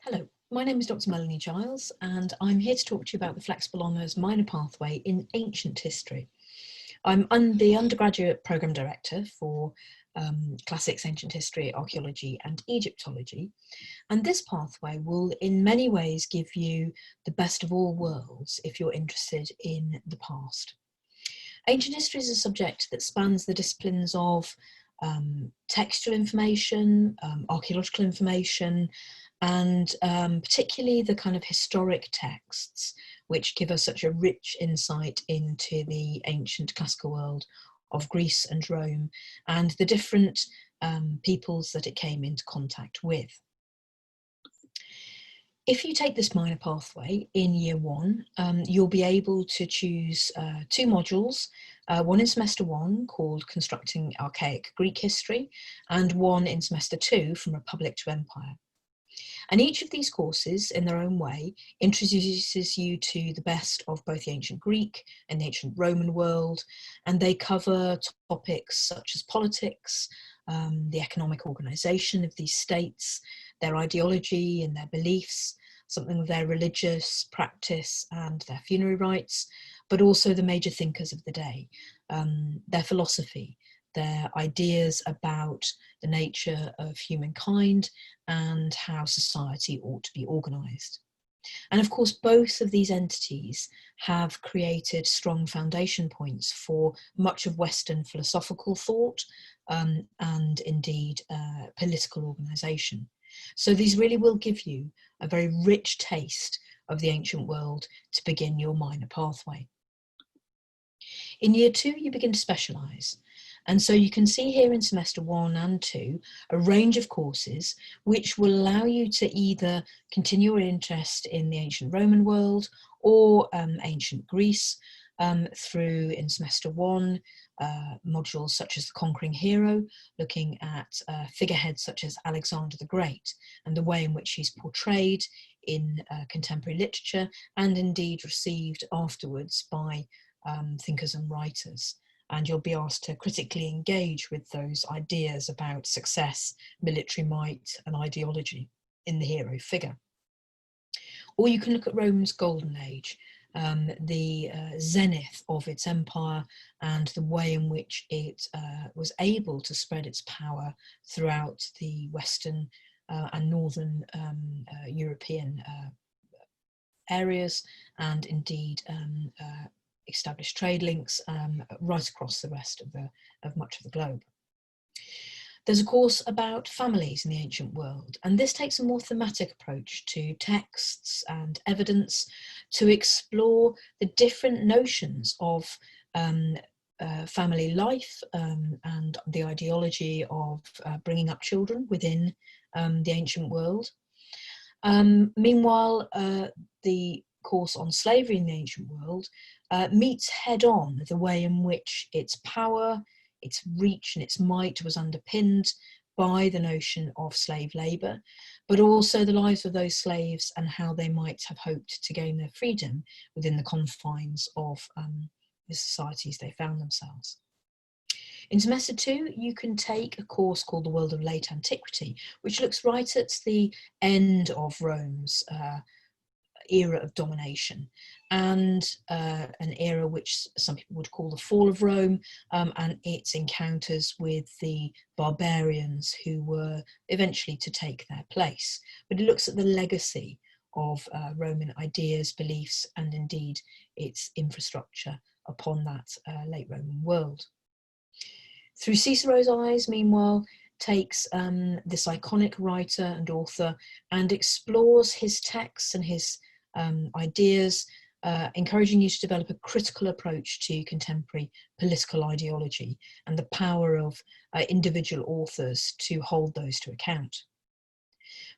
Hello, my name is Dr. Melanie Giles, and I'm here to talk to you about the Flexible Honours minor pathway in ancient history. I'm the undergraduate programme director for Classics, Ancient History, Archaeology and Egyptology, and this pathway will in many ways give you the best of all worlds if you're interested in the past. Ancient history is a subject that spans the disciplines of textual information, archaeological information, and particularly the kind of historic texts, which give us such a rich insight into the ancient classical world of Greece and Rome and the different peoples that it came into contact with. If you take this minor pathway in year one, you'll be able to choose two modules, one in semester one called Constructing Archaic Greek History, and one in semester two from Republic to Empire. And each of these courses, in their own way, introduces you to the best of both the ancient Greek and the ancient Roman world, and they cover topics such as politics, the economic organisation of these states, their ideology and their beliefs, something of their religious practice and their funerary rites, but also the major thinkers of the day, their philosophy, their ideas about the nature of humankind and how society ought to be organised. And of course, both of these entities have created strong foundation points for much of Western philosophical thought and indeed political organisation. So these really will give you a very rich taste of the ancient world to begin your minor pathway. In year two, you begin to specialise. And so you can see here in semester one and two, a range of courses which will allow you to either continue your interest in the ancient Roman world or ancient Greece through in semester one, modules such as the Conquering Hero, looking at figureheads such as Alexander the Great and the way in which he's portrayed in contemporary literature and indeed received afterwards by thinkers and writers. And you'll be asked to critically engage with those ideas about success, military might and ideology in the hero figure. Or you can look at Rome's golden age, the zenith of its empire and the way in which it was able to spread its power throughout the Western and Northern European areas, and indeed established trade links right across the rest of much of the globe. There's a course about families in the ancient world, and this takes a more thematic approach to texts and evidence to explore the different notions of family life and the ideology of bringing up children within the ancient world. Meanwhile, the course on slavery in the ancient world meets head on the way in which its power, its reach and its might was underpinned by the notion of slave labour, but also the lives of those slaves and how they might have hoped to gain their freedom within the confines of the societies they found themselves. In semester two, you can take a course called The World of Late Antiquity, which looks right at the end of Rome's era of domination and an era which some people would call the fall of Rome and its encounters with the barbarians who were eventually to take their place. But it looks at the legacy of Roman ideas, beliefs and indeed its infrastructure upon that late Roman world. Through Cicero's eyes, meanwhile, takes this iconic writer and author and explores his texts and his ideas, encouraging you to develop a critical approach to contemporary political ideology and the power of individual authors to hold those to account.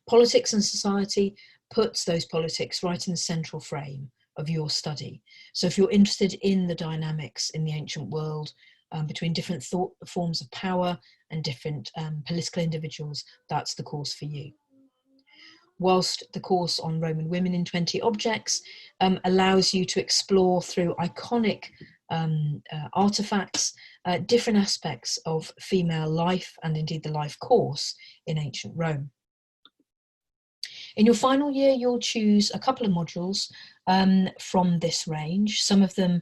Politics and society puts those politics right in the central frame of your study. So if you're interested in the dynamics in the ancient world between different forms of power and different political individuals, that's the course for you. Whilst the course on Roman women in 20 objects allows you to explore through iconic artefacts different aspects of female life and indeed the life course in ancient Rome. In your final year, you'll choose a couple of modules from this range. Some of them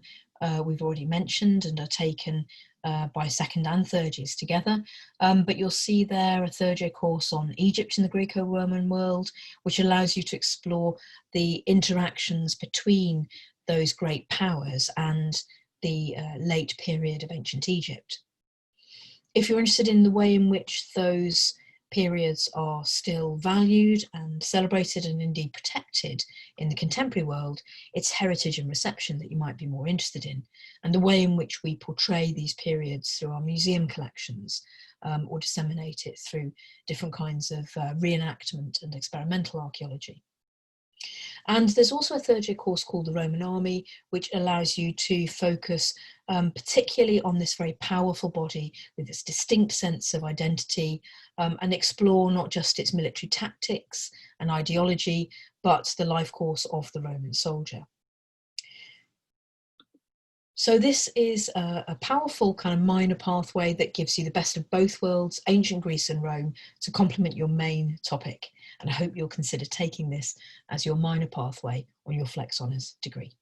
we've already mentioned and are taken by second and third years together, but you'll see there a third year course on Egypt in the Greco-Roman world, which allows you to explore the interactions between those great powers and the late period of ancient Egypt. If you're interested in the way in which those periods are still valued and celebrated and indeed protected in the contemporary world, it's heritage and reception that you might be more interested in, and the way in which we portray these periods through our museum collections or disseminate it through different kinds of reenactment and experimental archaeology. And there's also a third year course called the Roman Army, which allows you to focus particularly on this very powerful body with its distinct sense of identity, and explore not just its military tactics and ideology, but the life course of the Roman soldier. So this is a powerful kind of minor pathway that gives you the best of both worlds, ancient Greece and Rome, to complement your main topic. And I hope you'll consider taking this as your minor pathway on your Flex Honours degree.